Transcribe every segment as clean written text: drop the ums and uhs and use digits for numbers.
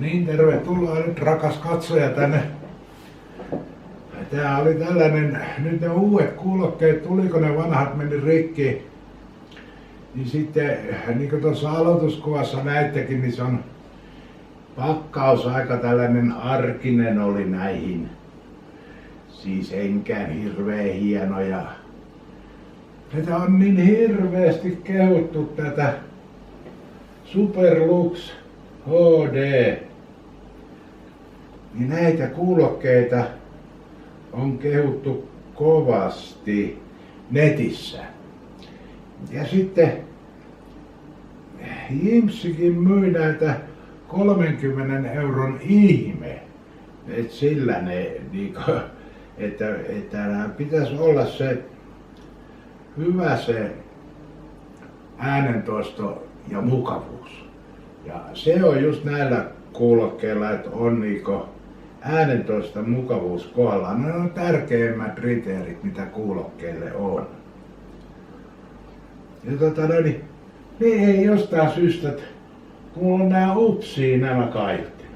Niin, tervetuloa nyt rakas katsoja tänne. Tää oli tällainen, nyt ne uudet kuulokkeet, tuliko ne vanhat meni rikki. Niin sitten, niin kuin tuossa aloituskuvassa näittekin, niin se on pakkaus aika tällainen arkinen oli näihin. Siis enkään hirveän hienoja. Tätä on niin hirveästi kehuttu tätä Superlux HD. Niin näitä kuulokkeita on kehuttu kovasti netissä. Ja sitten Jimssikin myi näitä 30 euron ihme. Et sillä ne, niinku, että pitäisi olla se hyvä se äänentoisto ja mukavuus. Ja se on just näillä kuulokkeilla, että on niinku äänentoisto ja mukavuus kohdallaan. Ne on tärkeimmät kriteerit, mitä kuulokkeille on. Ja niin ei jostain syystä, kun on nää upsii nämä kaiuttimet,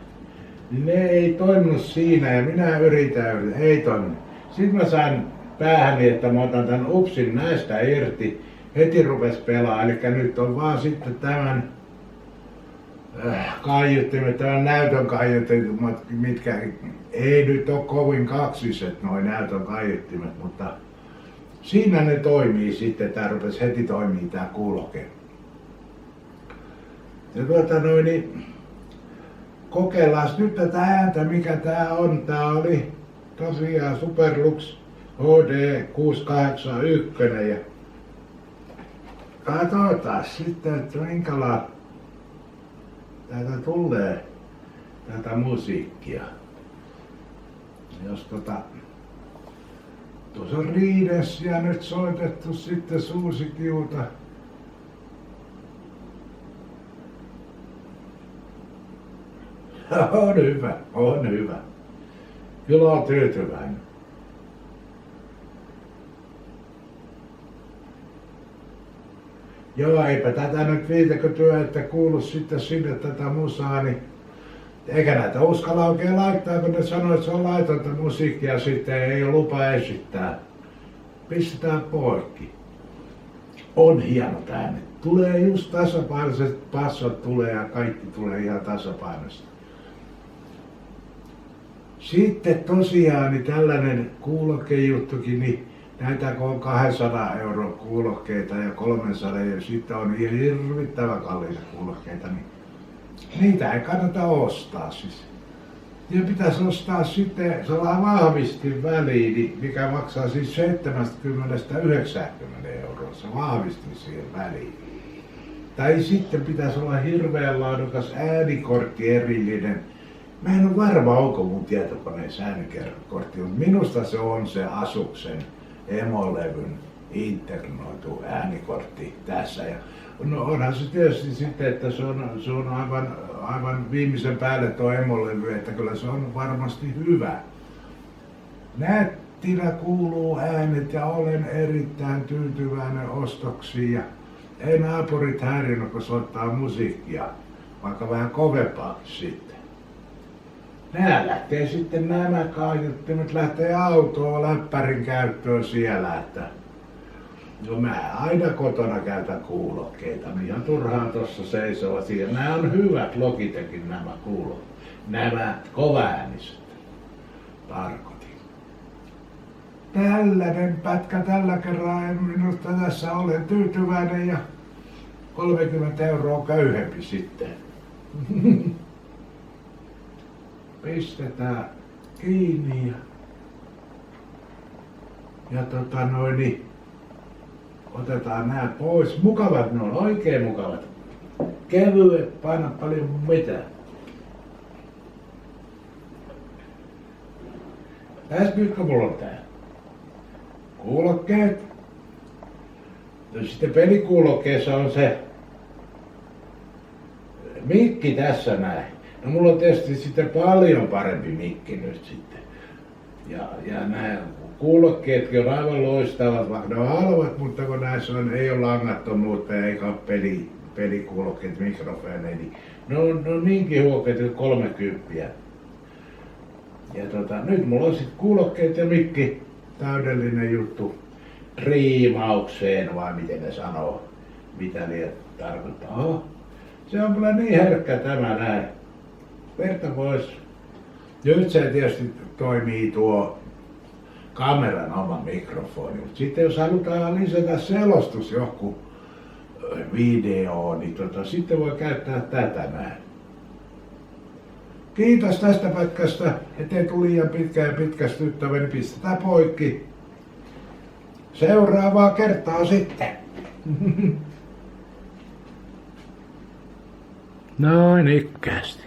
niin ne ei toiminut siinä ja minä yritän, ei toiminut. Sitten mä sain päähäni, että mä otan tän upsin näistä irti, heti rupes pelaa, eli nyt on vaan sitten tämän kaiuttimet, tämän näytön kaiuttimet, mitkä ei nyt ole kovin kaksiset noin näytön kaiuttimet, mutta siinä ne toimii sitten, tää rupes heti toimii tää kuuloke. Ja niin kokeillaan nyt tätä ääntä, mikä tää on. Tää oli tosiaan Superlux HD 681 ja katsotaan sitten, että minkälainen täältä tulee tätä musiikkia. Jos tuossa on Riidessä nyt soitettu sitten Suusikiuta. On hyvä, on hyvä. Kyllä on tyytyväinen. Joo, eipä tätä nyt viitekö työ, että kuulu sitten sinne tätä musaa, niin eikä näitä uskalla oikein laittaa, kun ne sanoo, että se on laitonta musiikkia, sitten ei ole lupa esittää. Pistetään poikki. On hienot äänet. Tulee just tasapainoiset passot tulee ja kaikki tulee ihan tasapainoisesti. Sitten tosiaan niin tällainen kuulokejuttukin, niin näitä kun on 200 € kuulokkeita ja 300 ja sitten on hirvittävän kalliita kuulokkeita, niin niitä ei kannata ostaa siis. Ja pitäisi ostaa sitten sellainen vahvistin väliin, mikä maksaa siis 70–90 €, se vahvistin siihen väliin. Tai sitten pitäisi olla hirveän laadukas äänikortti erillinen. Mä en ole varma, onko mun tietokoneessa äänikortti, mutta minusta se on se Asuksen emolevyn internoitu äänikortti tässä. Ja no onhan se tietysti sitten, että se on aivan viimeisen päälle tuo emolevy, että kyllä se on varmasti hyvä. Nättinä kuuluu äänet ja olen erittäin tyytyväinen ostoksiin ja ei naapurit häirinyt, kun soittaa musiikkia, vaikka vähän kovempaakin sitten. Nää lähtee sitten nämä kaiuttimet lähtee autoon läppärin käyttöön siellä, että no mä aina kotona käytän kuulokkeita, niin ihan turhaan tossa seisoo siellä. Nämä on hyvät Logitechin nämä kuulokkeet, nämä kovaääniset tarkoitin. Tällainen pätkä tällä kerraa, minusta tässä olen tyytyväinen ja 30 € köyhempi sitten. Pistetään kiinni ja niin otetaan nämä pois. Mukavat ne on, oikein mukavat. Kevyet, paina paljon mitään. Tässä nyt mulla on tää. Kuulokkeet. Ja sitten pelikuulokkeessa on se mikki tässä näin. No mulla on tietysti sitten paljon parempi mikki nyt sitten. Ja nämä kuulokkeetkin on aivan loistavat, vaikka ne on halvat, mutta kun näissä ei ole langattomuutta eikä ole pelikuulokkeet, mikrofoneja, niin ne on niinkin huokeet 30. Ja nyt mulla on sit kuulokkeet ja mikki, täydellinen juttu riimaukseen, vai miten ne sanoo, mitä ne tarkoittaa. Se on kyllä niin herkkä tämä näin. Verta pois. Nyt se tietysti toimii tuo kameran oma mikrofoni, mutta sitten jos halutaan lisätä selostus joku videoon, niin sitten voi käyttää tätä näin. Kiitos tästä pätkästä, ettei tuli liian pitkä ja pitkästyttävä, niin pistetään poikki. Seuraavaa kertaa sitten. Noin ikkästi.